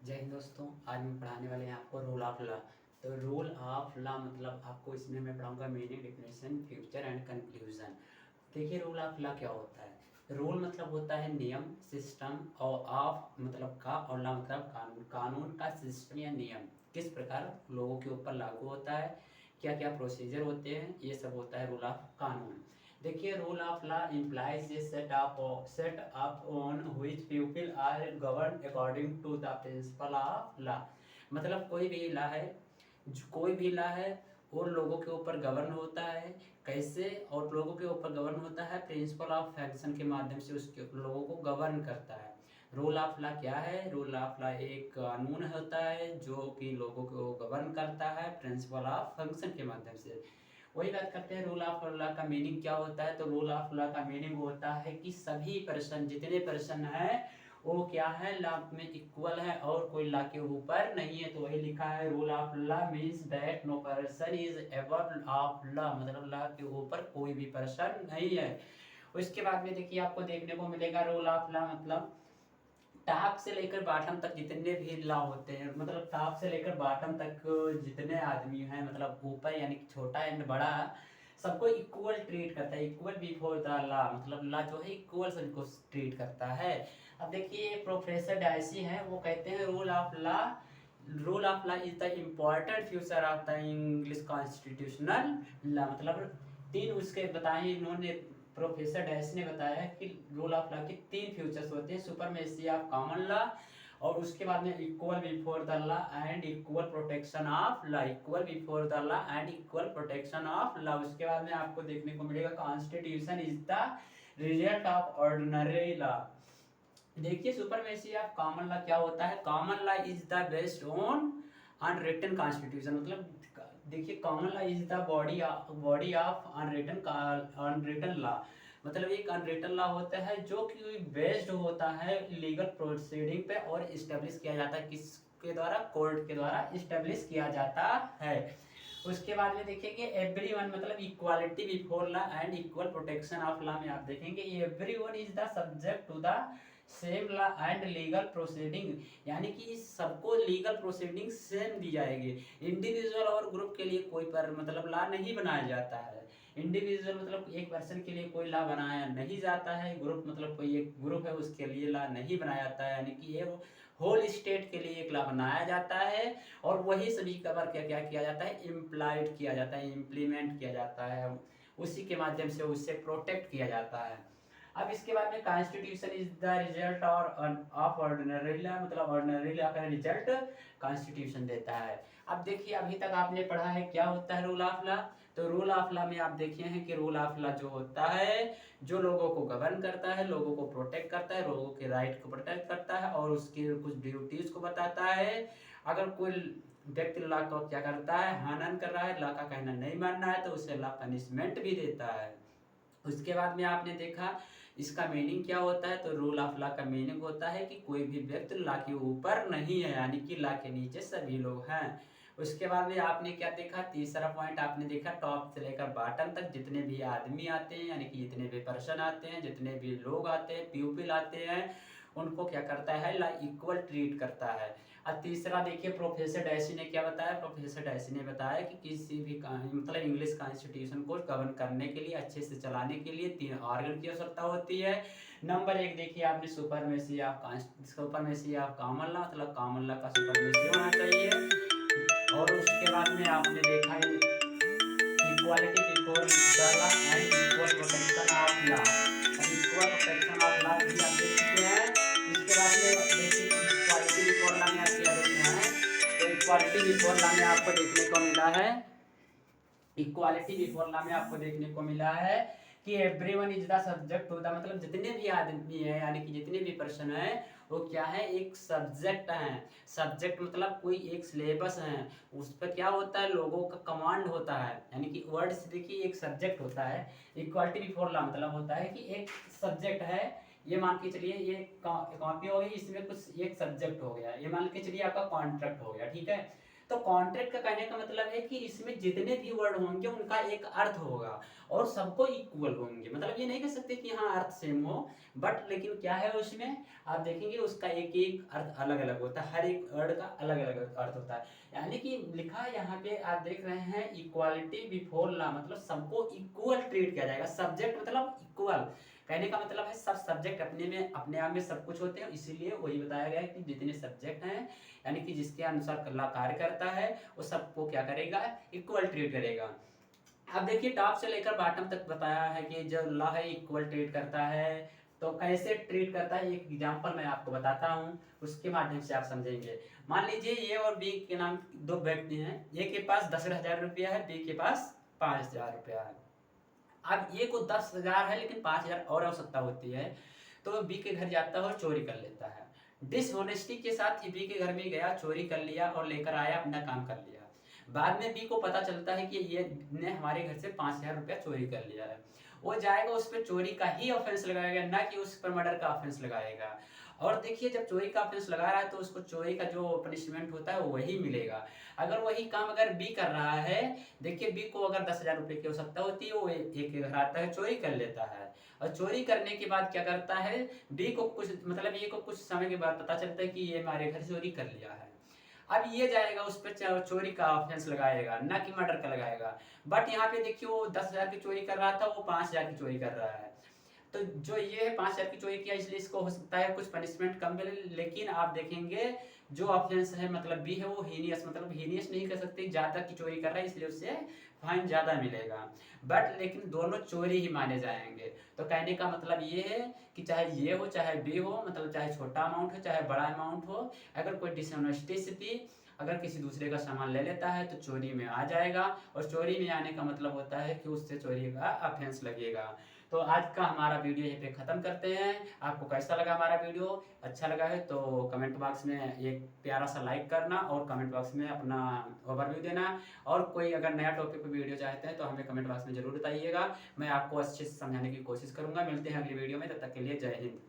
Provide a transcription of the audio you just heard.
जय हिंद दोस्तों। आज मैं पढ़ाने वाले हैं आपको रूल ऑफ लॉ। तो रूल ऑफ लॉ मतलब आपको इसमें मैं पढ़ाऊंगा meaning, definition, future and conclusion. देखिए रूल ऑफ लॉ क्या होता है। रूल मतलब होता है नियम, सिस्टम, और ऑफ मतलब का, और लॉ मतलब कानून। कानून का सिस्टम या नियम किस प्रकार लोगों के ऊपर लागू होता है, क्या क्या प्रोसीजर होते हैं, ये सब होता है रूल ऑफ कानून। देखिए rule of law implies a set up on which people are govern according to the principle of law. मतलब कोई भी लॉ है वो लोगों के ऊपर गवर्न होता है। कैसे? और लोगों के ऊपर गवर्न होता है प्रिंसिपल ऑफ फैक्शन के माध्यम से, उसके लोगों को गवर्न करता है। रूल ऑफ लॉ क्या है? रूल ऑफ लॉ एक कानून होता है जो कि लोगों को गवर्न करता है प्रिंसिपल ऑफ फंक्शन के माध्यम से। वही बात करते हैं रूल ऑफ लॉ का मीनिंग क्या होता है। तो रूल ऑफ लॉ का मीनिंग होता है कि सभी पर्सन, जितने पर्सन हैं वो क्या है, लॉ में इक्वल है और कोई लॉ के ऊपर नहीं है। तो वही लिखा है rule of law means that no person is above of law, मतलब लॉ के ऊपर कोई भी पर्सन नहीं है। उसके बाद में देखिए आपको देखने को मिलेगा रूल ऑफ लॉ मतलब टॉप से लेकर बॉटम तक जितने भी लॉ होते हैं, मतलब टॉप से लेकर बॉटम तक जितने आदमी हैं, मतलब ऊपर यानी कि छोटा एंड बड़ा, सबको इक्वल ट्रीट करता है। इक्वल बिफोर द लॉ, मतलब लॉ जो है इक्वल सबको ट्रीट करता है। अब देखिए प्रोफेसर डायसी हैं, वो कहते हैं rule of law is the important future of the English constitutional law. मतलब तीन उसके बताए इन्होंने, प्रोफेसर डैश ने बताया है कि रूल ऑफ लॉ के तीन फ्यूचर्स होते हैं, सुपरमेसी ऑफ कॉमन लॉ, और उसके बाद में equal before the law and equal protection of law. Equal before the law and equal protection of law. उसके बाद में आपको देखने को मिलेगा constitution is the result of ordinary law. देखिए सुपरमेसी ऑफ कॉमन लॉ क्या होता है। Common law is the based on unwritten constitution, मतलब देखिए common law is the body of unwritten law. मतलब एक अनरिटन लॉ होता है जो कि बेस्ड होता है लीगल प्रोसीडिंग पे और इस्टेब्लिश किया जाता है, किसके द्वारा? कोर्ट के द्वारा इस्टेब्लिश किया जाता है। उसके बाद में देखेंगे एवरीवन मतलब equality before law and equal protection of law में आप देखेंगे everyone is the subject to the same law and legal proceeding, यानी कि सबको लीगल प्रोसीडिंग सेम दी जाएगी। इंडिविजुअल और ग्रुप के लिए कोई पर मतलब लॉ नहीं बनाया जाता है। इंडिविजुअल मतलब एक पर्सन के लिए कोई लॉ बनाया नहीं जाता है, ग्रुप मतलब कोई एक ग्रुप है उसके लिए लॉ नहीं बनाया जाता है, यानी कि ये होल स्टेट के लिए एक लॉ बनाया जाता है और वही सभी कवर क्या क्या किया जाता है, इम्प्लाइड किया जाता है, इम्प्लीमेंट किया जाता है, उसी के माध्यम से उससे प्रोटेक्ट किया जाता है। अब इसके बाद में कॉन्स्टिट्यूशन इज द रिजल्ट और ऑफ ऑर्डिनरी लॉ, मतलब ऑर्डिनरी लॉ का रिजल्ट कॉन्स्टिट्यूशन देता है। अब देखिए अभी तक आपने पढ़ा है क्या होता है रूल ऑफ लॉ। तो रूल ऑफ लॉ में आप देखिए हैं कि रूल ऑफ लॉ जो होता है जो लोगों को गवर्न करता है, लोगों को प्रोटेक्ट करता है, लोगों के राइट को प्रोटेक्ट करता है और उसकी कुछ ड्यूटीज को बताता है। अगर कोई व्यक्ति लॉ को क्या करता है, हनन कर रहा है, लॉ का कहना नहीं मानना है, तो उसे लॉ पनिशमेंट भी देता है। उसके बाद में आपने देखा इसका मीनिंग क्या होता है। तो रूल ऑफ लॉ का मीनिंग होता है कि कोई भी व्यक्ति लॉ के ऊपर नहीं है, यानी कि लॉ के नीचे सभी लोग हैं। उसके बाद में आपने क्या देखा, तीसरा पॉइंट आपने देखा टॉप से लेकर बॉटम तक जितने भी आदमी आते हैं, यानी कि जितने भी पर्सन आते हैं, जितने भी लोग आते हैं, पीपल आते हैं, उनको क्या करता है, लॉ इक्वल ट्रीट करता है। और तीसरा देखिए प्रोफेसर डैसी ने क्या बताया। प्रोफेसर डैसी ने बताया कि किसी भी मतलब इंग्लिश कॉन्स्टिट्यूशन को गवर्न करने के लिए, अच्छे से चलाने के लिए तीन ऑर्गन की आवश्यकता होती है। नंबर एक देखिए आपने सुपरमेसी ऑफ कॉमन लॉ, मतलब कॉमन लॉ का सुपरमेसी होना चाहिए। और उसके बाद में आपने देखा equality before the law and equal protection of law. अब इक्वल प्रोटेक्शन ऑफ लॉ भी आप देख चुके हैं। इसके बाद में देखिए इक्वालिटी बिफोर लॉ में आप क्या देखना है। तो इक्वालिटी बिफोर लॉ में आपको देखने को मिला है, इक्वालिटी बिफोर लॉ में आपको देखने को मिला है कि everyone is the subject to the, मतलब जितने भी आदमी हैं, यानी कि जितने भी पर्सन हैं वो क्या है, एक सब्जेक्ट हैं। सब्जेक्ट मतलब कोई एक सिलेबस है, उस पर क्या होता है, लोगों का कमांड होता है, यानी कि वर्ड से देखिए एक सब्जेक्ट होता है। इक्वालिटी बिफोर लॉ मतलब होता है कि एक सब्जेक्ट है, ये मान के चलिए ये कॉपी हो गई, इसमें कुछ एक सब्जेक्ट हो गया, ये मान के चलिए आपका कॉन्ट्रैक्ट हो गया, ठीक है। तो कॉन्ट्रैक्ट का कहने का मतलब है कि इसमें जितने भी वर्ड होंगे उनका एक अर्थ होगा और सबको इक्वल होंगे। मतलब ये नहीं कह सकते कि हाँ अर्थ सेम हो, बट लेकिन क्या है उसमें आप देखेंगे उसका एक एक अर्थ अलग अलग होता है, हर एक वर्ड का अलग अलग अर्थ होता है। यानी कि लिखा यहाँ पे आप देख रहे हैं इक्वालिटी बिफोर लॉ, मतलब सबको इक्वल ट्रीट किया जाएगा। सब्जेक्ट मतलब इक्वल, कहने का मतलब है सब सब्जेक्ट अपने में अपने आप में सब कुछ होते हैं, इसीलिए वही बताया गया है कि जितने सब्जेक्ट हैं यानी कि जिसके अनुसार लॉ कार्य करता है वो सबको क्या करेगा, इक्वल ट्रीट करेगा। अब देखिए टॉप से लेकर बॉटम तक बताया है कि जो लॉ है इक्वल ट्रीट करता है। तो कैसे ट्रीट करता है एक एग्जांपल मैं आपको बताता हूँ, उसके माध्यम से आप समझेंगे। मान लीजिए ए और बी के नाम दो व्यक्ति हैं, ए के पास 10,000 रुपया है, बी के पास 5,000 रुपया है। अब ए को 10,000 है लेकिन 5,000 और आवश्यकता होती है, तो बी के घर जाता है और चोरी कर लेता है। डिसऑनेस्टी के साथ बी के घर में गया, चोरी कर लिया और लेकर आया, अपना काम कर लिया। बाद में बी को पता चलता है कि ये ने हमारे घर से 5,000 रुपया चोरी कर लिया है। वो जाएगा उस पर चोरी का ही ऑफेंस लगाएगा, ना कि उस पर मर्डर का ऑफेंस लगाएगा। और देखिए जब चोरी का ऑफेंस लगा रहा है तो उसको चोरी का जो पनिशमेंट होता है वही मिलेगा। अगर वही काम अगर बी कर रहा है, देखिए बी को अगर 10,000 रुपये की आवश्यकता होती है, वो एक के घर आता है, चोरी कर लेता है। और चोरी करने के बाद क्या करता है, बी को कुछ मतलब ए को कुछ समय के बाद पता चलता है कि ये हमारे घर चोरी कर लिया है। अब ये जाएगा उस पर चोरी का ऑफेंस लगाएगा, ना कि मर्डर का लगाएगा। बट यहाँ पे देखिए वो 10,000 की चोरी कर रहा था, वो 5,000 की चोरी कर रहा है। तो जो ये है 5,000 की चोरी किया, इसलिए इसको हो सकता है कुछ पनिशमेंट कम मिले, लेकिन आप देखेंगे जो ऑफेंस है मतलब बी है वो हीनियस, मतलब हीनियस नहीं कर सकते, ज्यादा की चोरी कर रहा है इसलिए उससे फाइन ज्यादा मिलेगा। बट लेकिन दोनों चोरी ही माने जाएंगे। तो कहने का मतलब ये है कि चाहे ये हो चाहे बी हो, मतलब चाहे छोटा अमाउंट हो चाहे बड़ा अमाउंट हो, अगर कोई डिसऑनेस्टी से भी अगर किसी दूसरे का सामान ले लेता है तो चोरी में आ जाएगा। और चोरी में आने का मतलब होता है कि उससे चोरी का ऑफेंस लगेगा। तो आज का हमारा वीडियो यहीं पे ख़त्म करते हैं। आपको कैसा लगा हमारा वीडियो, अच्छा लगा है तो कमेंट बॉक्स में एक प्यारा सा लाइक करना और कमेंट बॉक्स में अपना ओवरव्यू देना। और कोई अगर नया टॉपिक पर वीडियो चाहते हैं तो हमें कमेंट बॉक्स में ज़रूर बताइएगा, मैं आपको अच्छे से समझाने की कोशिश करूँगा। मिलते हैं अगली वीडियो में, तब तक के लिए जय हिंद।